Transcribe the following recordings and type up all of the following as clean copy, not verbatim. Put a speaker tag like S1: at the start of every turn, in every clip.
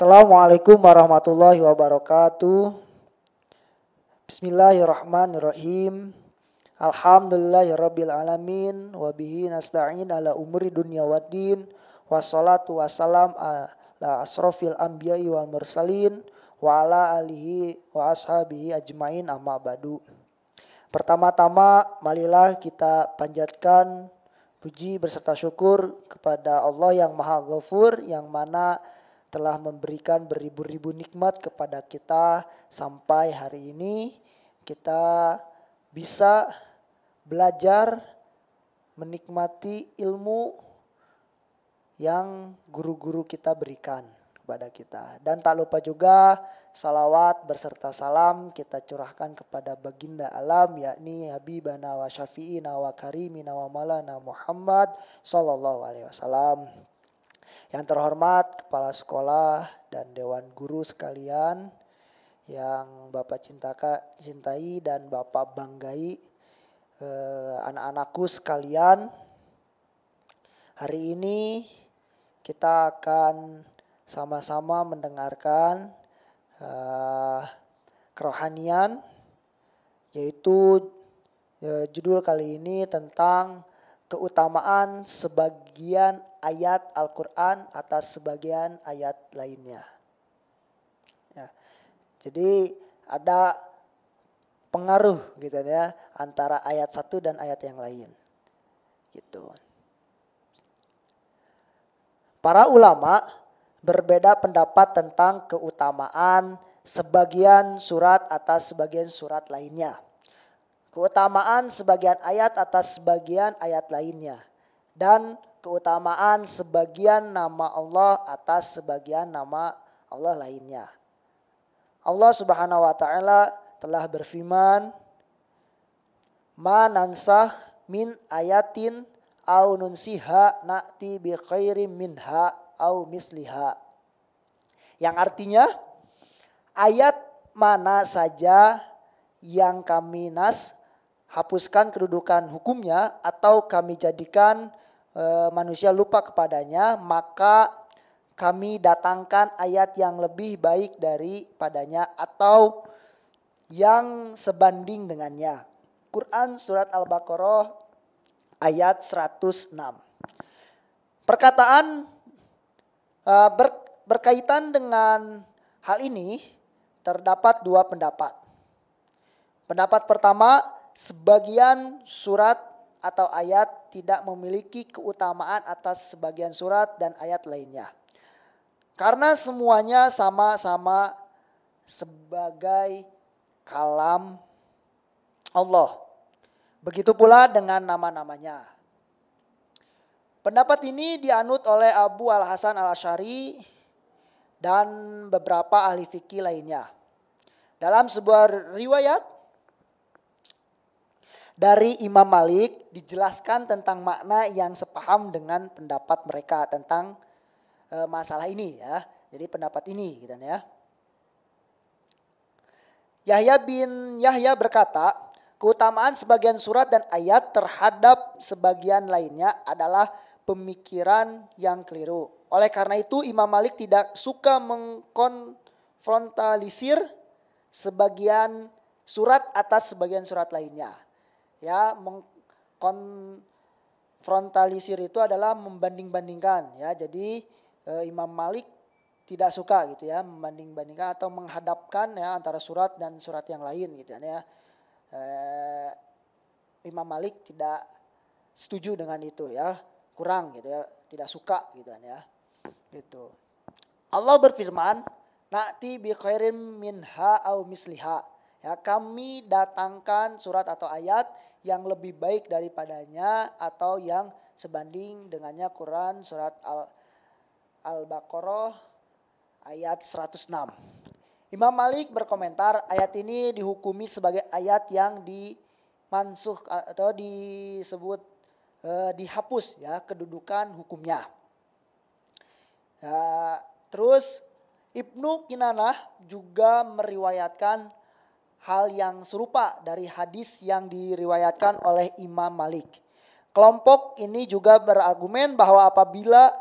S1: Assalamualaikum warahmatullahi wabarakatuh. Bismillahirrahmanirrahim. Alhamdulillahirabbil alamin wa bihi nasta'in ala umuri dunya waddin. Wassalatu wassalam ala asrofil anbiya'i wal mursalin wa ala alihi wa ashabihi ajmain amma ba'du. Pertama-tama marilah kita panjatkan puji berserta syukur kepada Allah yang Maha Ghafur, yang mana telah memberikan beribu-ribu nikmat kepada kita sampai hari ini kita bisa belajar menikmati ilmu yang guru-guru kita berikan kepada kita. Dan tak lupa juga salawat berserta salam kita curahkan kepada baginda alam, yakni Habibana wa Syafi'ina wa Karimina wa Maulana Muhammad sallallahu alaihi wasallam. Yang terhormat kepala sekolah dan dewan guru sekalian yang Bapak cintai dan Bapak banggai, anak-anakku sekalian. Hari ini kita akan sama-sama mendengarkan kerohanian, yaitu judul kali ini tentang keutamaan sebagian ayat Al-Quran atas sebagian ayat lainnya. Ya, jadi ada pengaruh gitu ya antara ayat satu dan ayat yang lain. Gitu. Para ulama berbeda pendapat tentang keutamaan sebagian surat atas sebagian surat lainnya. Keutamaan sebagian ayat atas sebagian ayat lainnya. Dan keutamaan sebagian nama Allah atas sebagian nama Allah lainnya. Allah Subhanahu wa taala telah berfirman, "Ma nansakh min ayatin au nunsiha na'ti bi khairim minha au misliha." Yang artinya, ayat mana saja yang kami hapuskan kedudukan hukumnya atau kami jadikan manusia lupa kepadanya, maka kami datangkan ayat yang lebih baik daripadanya atau yang sebanding dengannya. Quran surat Al-Baqarah ayat 106. Perkataan berkaitan dengan hal ini terdapat dua pendapat. Pendapat pertama, sebagian surat atau ayat tidak memiliki keutamaan atas sebagian surat dan ayat lainnya. Karena semuanya sama-sama sebagai kalam Allah. Begitu pula dengan nama-namanya. Pendapat ini dianut oleh Abu Al-Hasan Al-Asy'ari dan beberapa ahli fikih lainnya. Dalam sebuah riwayat dari Imam Malik dijelaskan tentang makna yang sepaham dengan pendapat mereka tentang masalah ini ya. Jadi pendapat ini gitu ya. Yahya bin Yahya berkata, keutamaan sebagian surat dan ayat terhadap sebagian lainnya adalah pemikiran yang keliru. Oleh karena itu Imam Malik tidak suka mengkonfrontalisir sebagian surat atas sebagian surat lainnya. Ya, mengkonfrontalisir itu adalah membanding-bandingkan ya. Jadi Imam Malik tidak suka gitu ya membanding-bandingkan atau menghadapkan ya antara surat dan surat yang lain gitu ya. Imam Malik tidak setuju dengan itu ya, kurang gitu ya, tidak suka gitu ya. Gitu. Allah berfirman, "Na'ti bi khairim minha au misliha." Ya, kami datangkan surat atau ayat yang lebih baik daripadanya atau yang sebanding dengannya. Quran surat Al-Baqarah ayat 106. Imam Malik berkomentar, ayat ini dihukumi sebagai ayat yang dimansuh atau disebut dihapus ya kedudukan hukumnya. Terus Ibnu Kinanah juga meriwayatkan hal yang serupa dari hadis yang diriwayatkan oleh Imam Malik. Kelompok ini juga berargumen bahwa apabila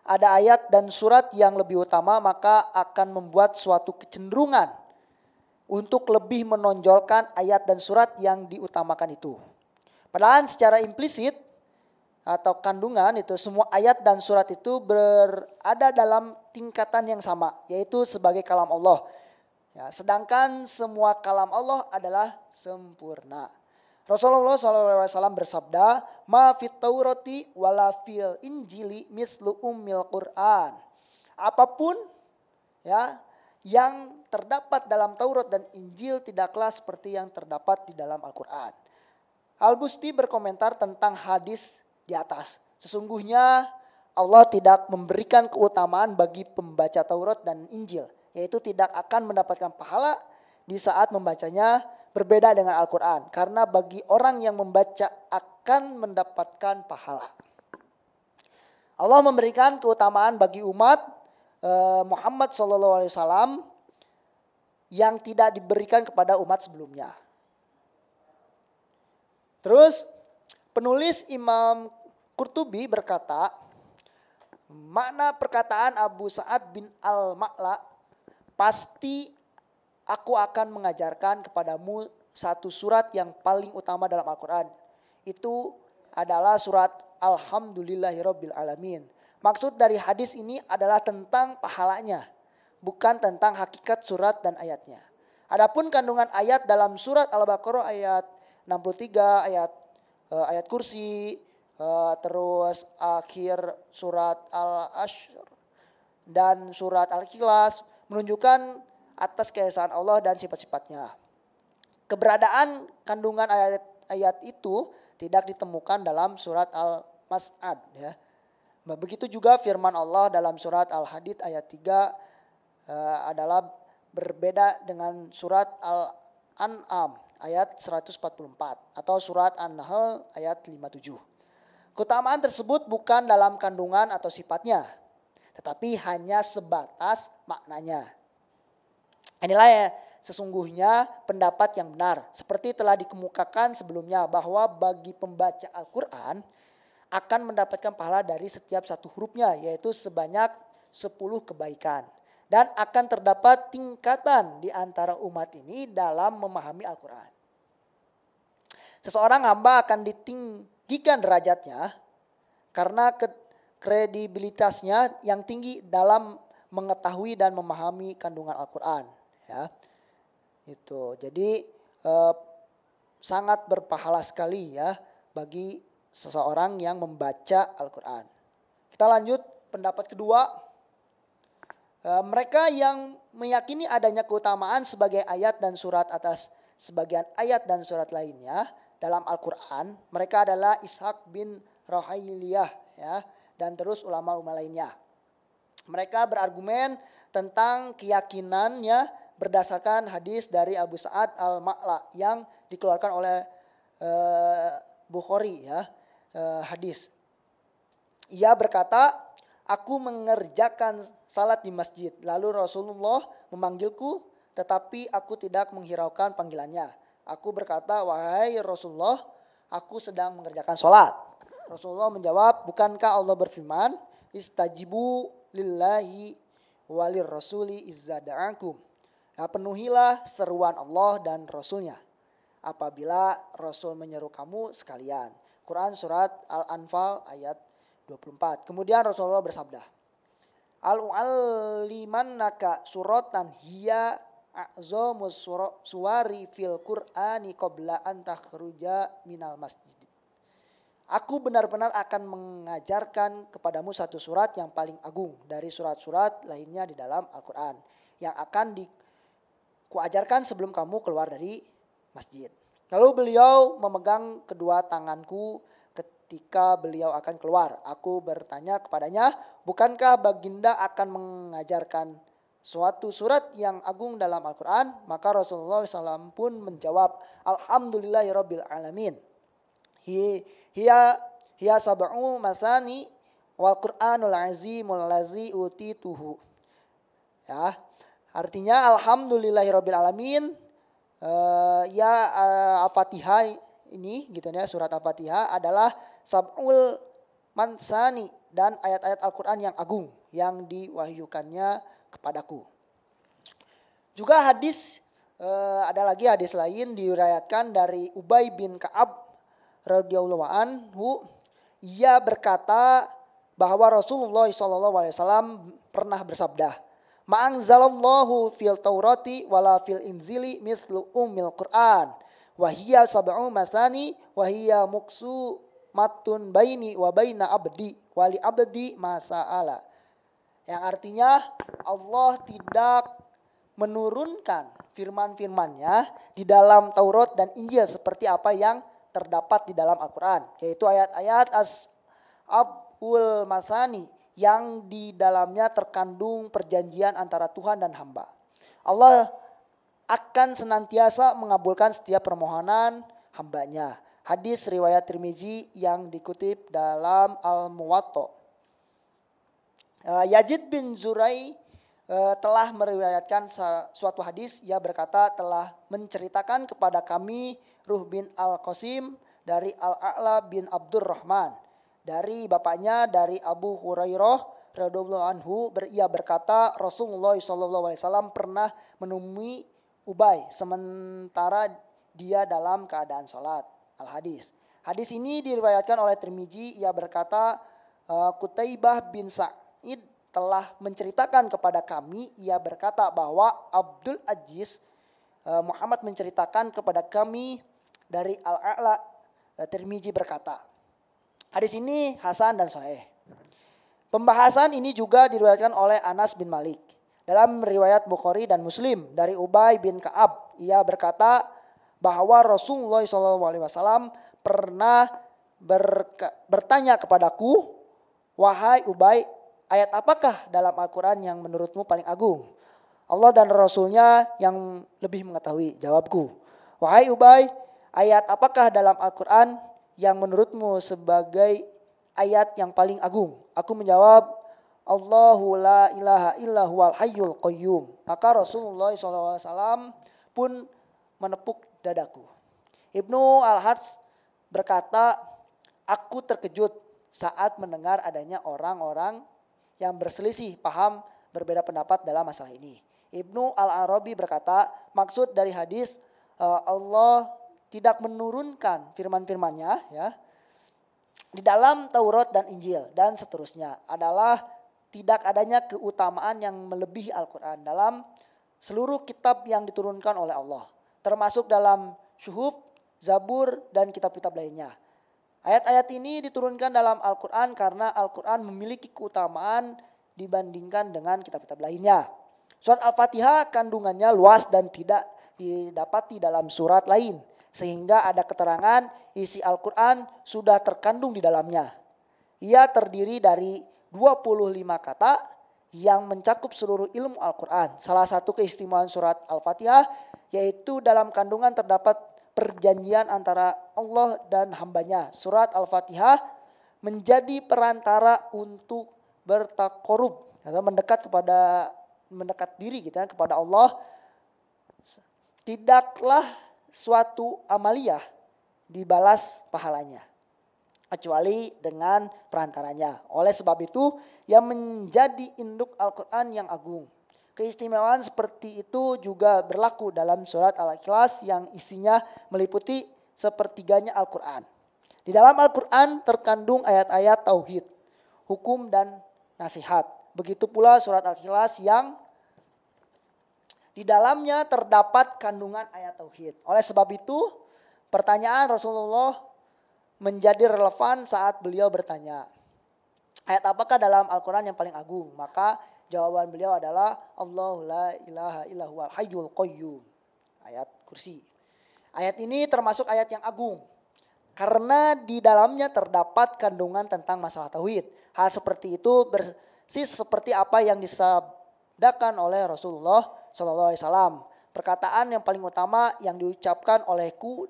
S1: ada ayat dan surat yang lebih utama, maka akan membuat suatu kecenderungan untuk lebih menonjolkan ayat dan surat yang diutamakan itu. Padahal secara implisit atau kandungan itu semua ayat dan surat itu berada dalam tingkatan yang sama, yaitu sebagai kalam Allah. Ya, sedangkan semua kalam Allah adalah sempurna. Rasulullah SAW bersabda, "Ma fit Taurati wala fil Injili mislu ummil Quran." Apapun ya yang terdapat dalam Taurat dan Injil tidaklah seperti yang terdapat di dalam Al-Quran. Al-Busti berkomentar tentang hadis di atas. Sesungguhnya Allah tidak memberikan keutamaan bagi pembaca Taurat dan Injil, yaitu tidak akan mendapatkan pahala di saat membacanya, berbeda dengan Al-Quran. Karena bagi orang yang membaca akan mendapatkan pahala. Allah memberikan keutamaan bagi umat Muhammad SAW yang tidak diberikan kepada umat sebelumnya. Terus penulis Imam Qurtubi berkata, makna perkataan Abu Sa'ad bin Al-Ma'la, pasti aku akan mengajarkan kepadamu satu surat yang paling utama dalam Al-Quran. Itu adalah surat Alhamdulillahirrabbilalamin. Maksud dari hadis ini adalah tentang pahalanya, bukan tentang hakikat surat dan ayatnya. Adapun kandungan ayat dalam surat Al-Baqarah ayat 63, ayat kursi, terus akhir surat Al-Ashr dan surat Al-Ikhlas menunjukkan atas keesaan Allah dan sifat-sifatnya. Keberadaan kandungan ayat-ayat itu tidak ditemukan dalam surat Al-Mas'ad. Ya. Begitu juga firman Allah dalam surat Al-Hadid ayat 3 adalah berbeda dengan surat Al-An'am ayat 144 atau surat An-Nahl ayat 57. Keutamaan tersebut bukan dalam kandungan atau sifatnya, tetapi hanya sebatas maknanya. Inilah ya sesungguhnya pendapat yang benar. Seperti telah dikemukakan sebelumnya bahwa bagi pembaca Al-Quran akan mendapatkan pahala dari setiap satu hurufnya, yaitu sebanyak 10 kebaikan. Dan akan terdapat tingkatan di antara umat ini dalam memahami Al-Quran. Seseorang hamba akan ditinggikan derajatnya karena kredibilitasnya yang tinggi dalam mengetahui dan memahami kandungan Al-Quran. Ya, itu jadi sangat berpahala sekali ya bagi seseorang yang membaca Al-Quran. Kita lanjut pendapat kedua. Mereka yang meyakini adanya keutamaan sebagai ayat dan surat atas sebagian ayat dan surat lainnya dalam Al-Quran, mereka adalah Ishaq bin Rahailiyah ya, dan terus ulama-ulama lainnya. Mereka berargumen tentang keyakinannya berdasarkan hadis dari Abu Sa'ad Al-Ma'la yang dikeluarkan oleh Bukhari ya, hadis. Ia berkata, aku mengerjakan salat di masjid, lalu Rasulullah memanggilku, tetapi aku tidak menghiraukan panggilannya. Aku berkata, wahai Rasulullah, aku sedang mengerjakan salat. Rasulullah menjawab, bukankah Allah berfirman, istajibu lillahi walir rasuli izza da'akum. Ya, penuhilah seruan Allah dan Rasulnya apabila Rasul menyeru kamu sekalian. Quran surat Al-Anfal ayat 24. Kemudian Rasulullah bersabda, Al-u'allimannaka suratan hiya a'zamus suwari fil Qur'ani qabla an takhruja minal masjid. Aku benar-benar akan mengajarkan kepadamu satu surat yang paling agung dari surat-surat lainnya di dalam Al-Quran yang akan kuajarkan sebelum kamu keluar dari masjid. Lalu beliau memegang kedua tanganku ketika beliau akan keluar. Aku bertanya kepadanya, bukankah baginda akan mengajarkan suatu surat yang agung dalam Al-Quran? Maka Rasulullah SAW pun menjawab, Alhamdulillahirrabbilalamin. Hiya sab'u masani wal Qur'anul azimul ladzi utituhu. Ya, artinya Alhamdulillahirrabbilalamin. Al-Fatihah ini gitu ya, surat Al-Fatihah adalah sab'ul mansani, dan ayat-ayat Al-Quran yang agung yang diwahyukannya kepadaku. Juga ada lagi hadis lain diriwayatkan dari Ubay bin Ka'ab radhiyallahu anhu. Ia berkata bahwa Rasulullah SAW pernah bersabda, "Ma'anzalallahu fil Taurati wala fil Inzili mithlu ummil Qur'an, wa hiya sab'u mathani wa hiya muksu matun baini wa baina abdi wali abdi masa'ala." Yang artinya Allah tidak menurunkan firman-firmannya di dalam Taurat dan Injil seperti apa yang terdapat di dalam Al-Quran. Yaitu ayat-ayat As-Abul Masani yang di dalamnya terkandung perjanjian antara Tuhan dan hamba. Allah akan senantiasa mengabulkan setiap permohonan hambanya. Hadis riwayat Tirmizi yang dikutip dalam Al-Muwatta. Yazid bin Zurai telah meriwayatkan suatu hadis. Ia berkata telah menceritakan kepada kami Ruh bin Al-Qasim dari Al-A'la bin Abdurrahman dari bapaknya dari Abu Hurairah radhiyallahu anhu. Ia berkata Rasulullah SAW pernah menemui Ubay sementara dia dalam keadaan sholat. Al-Hadis. Hadis ini diriwayatkan oleh Tirmizi. Ia berkata Qutaibah bin Sa'id telah menceritakan kepada kami. Ia berkata bahwa Abdul Aziz Muhammad menceritakan kepada kami dari Al-A'la. Tirmizi berkata, hadis ini hasan dan sahih. Pembahasan ini juga diriwayatkan oleh Anas bin Malik dalam riwayat Bukhari dan Muslim dari Ubay bin Ka'ab. Ia berkata bahwa Rasulullah SAW pernah bertanya kepadaku, "Wahai Ubay, ayat apakah dalam Al-Quran yang menurutmu paling agung?" Allah dan Rasulnya yang lebih mengetahui. Jawabku, "Wahai Ubay, ayat apakah dalam Al-Quran yang menurutmu sebagai ayat yang paling agung?" Aku menjawab, "Allahu la ilaha illa huwal hayyul qayyum." Maka Rasulullah SAW pun menepuk dadaku. Ibnu Al-Harts berkata, aku terkejut saat mendengar adanya orang-orang yang berselisih paham berbeda pendapat dalam masalah ini. Ibnu Al-Arabi berkata, maksud dari hadis Allah tidak menurunkan firman-firmannya ya di dalam Taurat dan Injil dan seterusnya adalah tidak adanya keutamaan yang melebihi Al-Quran dalam seluruh kitab yang diturunkan oleh Allah, termasuk dalam Syuhuf, Zabur, dan kitab-kitab lainnya. Ayat-ayat ini diturunkan dalam Al-Quran karena Al-Quran memiliki keutamaan dibandingkan dengan kitab-kitab lainnya. Surat Al-Fatihah kandungannya luas dan tidak didapati dalam surat lain. Sehingga ada keterangan isi Al-Quran sudah terkandung di dalamnya. Ia terdiri dari 25 kata yang mencakup seluruh ilmu Al-Quran. Salah satu keistimewaan surat Al-Fatihah yaitu dalam kandungan terdapat perjanjian antara Allah dan hambanya. Surat Al-Fatihah menjadi perantara untuk bertakorub atau mendekat diri gitu ya, kepada Allah. Tidaklah suatu amaliyah dibalas pahalanya kecuali dengan perantaranya. Oleh sebab itu yang menjadi induk Al-Quran yang agung. Keistimewaan seperti itu juga berlaku dalam surat Al-Ikhlas yang isinya meliputi sepertiganya Al-Quran. Di dalam Al-Quran terkandung ayat-ayat tauhid, hukum dan nasihat. Begitu pula surat Al-Ikhlas yang di dalamnya terdapat kandungan ayat tauhid. Oleh sebab itu pertanyaan Rasulullah menjadi relevan saat beliau bertanya, ayat apakah dalam Al-Quran yang paling agung? Maka jawaban beliau adalah Allahu la ilaha illa huwal hayyul qayyum. Ayat kursi. Ayat ini termasuk ayat yang agung karena di dalamnya terdapat kandungan tentang masalah tauhid. Hal seperti itu persis seperti apa yang disabdakan oleh Rasulullah SAW. Perkataan yang paling utama yang diucapkan olehku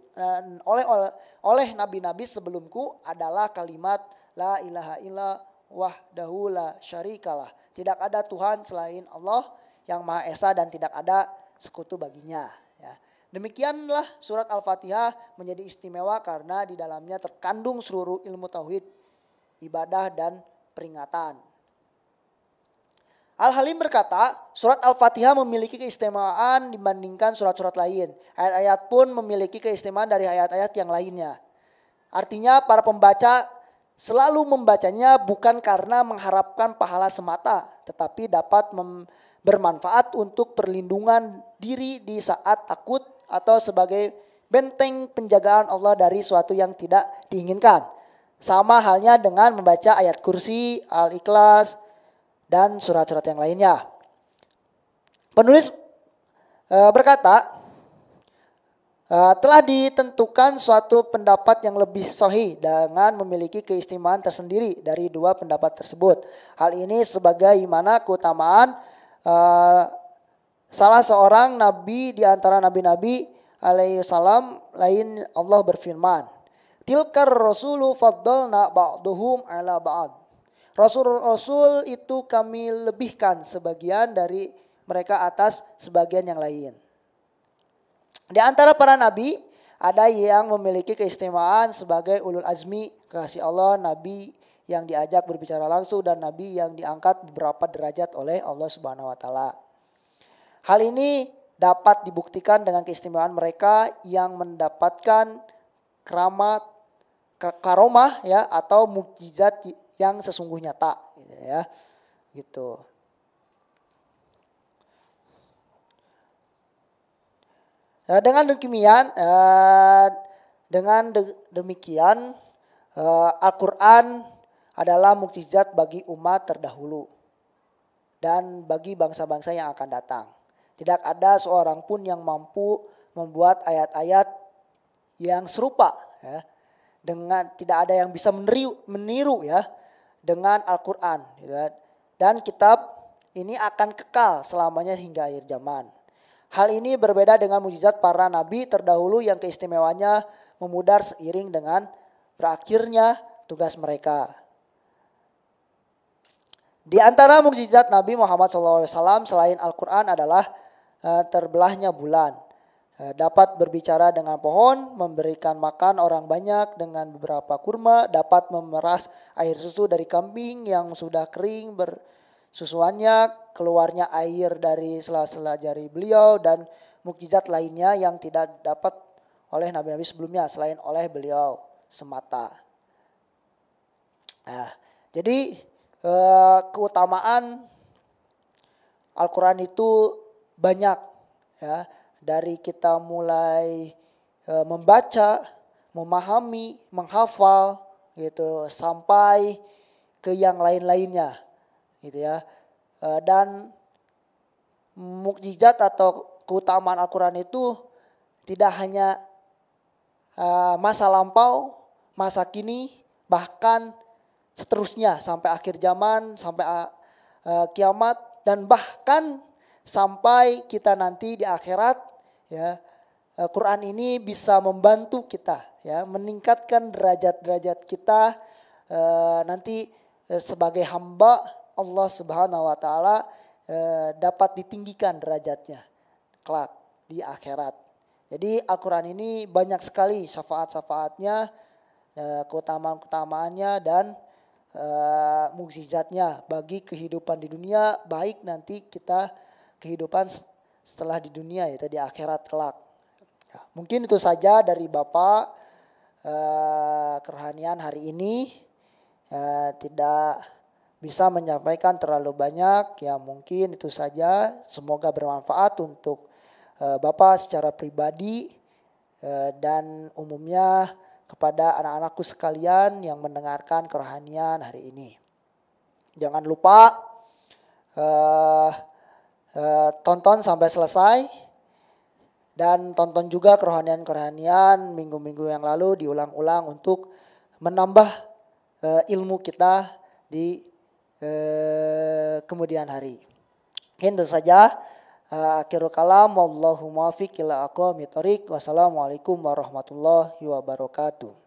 S1: oleh nabi-nabi sebelumku adalah kalimat la ilaha illa wahdahu la syarikalah. Tidak ada Tuhan selain Allah yang Maha Esa dan tidak ada sekutu baginya. Ya. Demikianlah surat Al-Fatihah menjadi istimewa karena di dalamnya terkandung seluruh ilmu tauhid, ibadah dan peringatan. Al-Halim berkata, surat Al-Fatihah memiliki keistimewaan dibandingkan surat-surat lain. Ayat-ayat pun memiliki keistimewaan dari ayat-ayat yang lainnya. Artinya para pembaca selalu membacanya bukan karena mengharapkan pahala semata, tetapi dapat bermanfaat untuk perlindungan diri di saat takut atau sebagai benteng penjagaan Allah dari suatu yang tidak diinginkan. Sama halnya dengan membaca ayat kursi, Al-Ikhlas, dan surat-surat yang lainnya. Penulis berkata, telah ditentukan suatu pendapat yang lebih sahih dengan memiliki keistimewaan tersendiri dari dua pendapat tersebut. Hal ini sebagaimana keutamaan salah seorang nabi di antara nabi-nabi alaihi salam lain. Allah berfirman, tilkar rasulu faddalna ba'duhum ala ba'd. Rasul-rasul itu kami lebihkan sebagian dari mereka atas sebagian yang lain. Di antara para nabi ada yang memiliki keistimewaan sebagai ulul azmi kekasih Allah, nabi yang diajak berbicara langsung dan nabi yang diangkat beberapa derajat oleh Allah Subhanahu wa taala. Hal ini dapat dibuktikan dengan keistimewaan mereka yang mendapatkan karomah ya atau mukjizat yang sesungguhnya tak gitu ya. Gitu. Nah, dengan demikian Al-Qur'an adalah mukjizat bagi umat terdahulu dan bagi bangsa-bangsa yang akan datang. Tidak ada seorang pun yang mampu membuat ayat-ayat yang serupa ya. Tidak ada yang bisa meniru ya dengan Al-Qur'an gitu. Dan kitab ini akan kekal selamanya hingga akhir zaman. Hal ini berbeda dengan mukjizat para nabi terdahulu yang keistimewaannya memudar seiring dengan berakhirnya tugas mereka. Di antara mukjizat Nabi Muhammad SAW selain Al-Quran adalah terbelahnya bulan. Dapat berbicara dengan pohon, memberikan makan orang banyak dengan beberapa kurma, dapat memeras air susu dari kambing yang sudah kering bersusuannya, keluarnya air dari sela-sela jari beliau, dan mukjizat lainnya yang tidak dapat oleh nabi-nabi sebelumnya selain oleh beliau semata. Nah, jadi keutamaan Al-Quran itu banyak ya. Dari kita mulai membaca, memahami, menghafal gitu sampai ke yang lain-lainnya gitu ya. Dan mukjizat atau keutamaan Al-Quran itu tidak hanya masa lampau, masa kini, bahkan seterusnya sampai akhir zaman, sampai kiamat, dan bahkan sampai kita nanti di akhirat. Ya, Quran ini bisa membantu kita, ya, meningkatkan derajat-derajat kita nanti sebagai hamba Allah Subhanahu Wa Taala dapat ditinggikan derajatnya kelak di akhirat. Jadi Al-Quran ini banyak sekali syafaat-syafaatnya, keutamaan-keutamaannya dan mukjizatnya bagi kehidupan di dunia, baik nanti kita kehidupan setelah di dunia yaitu di akhirat kelak. Ya, mungkin itu saja dari Bapak kerohanian hari ini. Tidak bisa menyampaikan terlalu banyak, ya mungkin itu saja. Semoga bermanfaat untuk Bapak secara pribadi dan umumnya kepada anak-anakku sekalian yang mendengarkan kerohanian hari ini. Jangan lupa tonton sampai selesai dan tonton juga kerohanian-kerohanian minggu-minggu yang lalu diulang-ulang untuk menambah ilmu kita di kemudian hari. Itu saja. Akhirul kalam, wallahu muwaffiq ila aqwamit thoriq. Wassalamualaikum warahmatullahi wabarakatuh.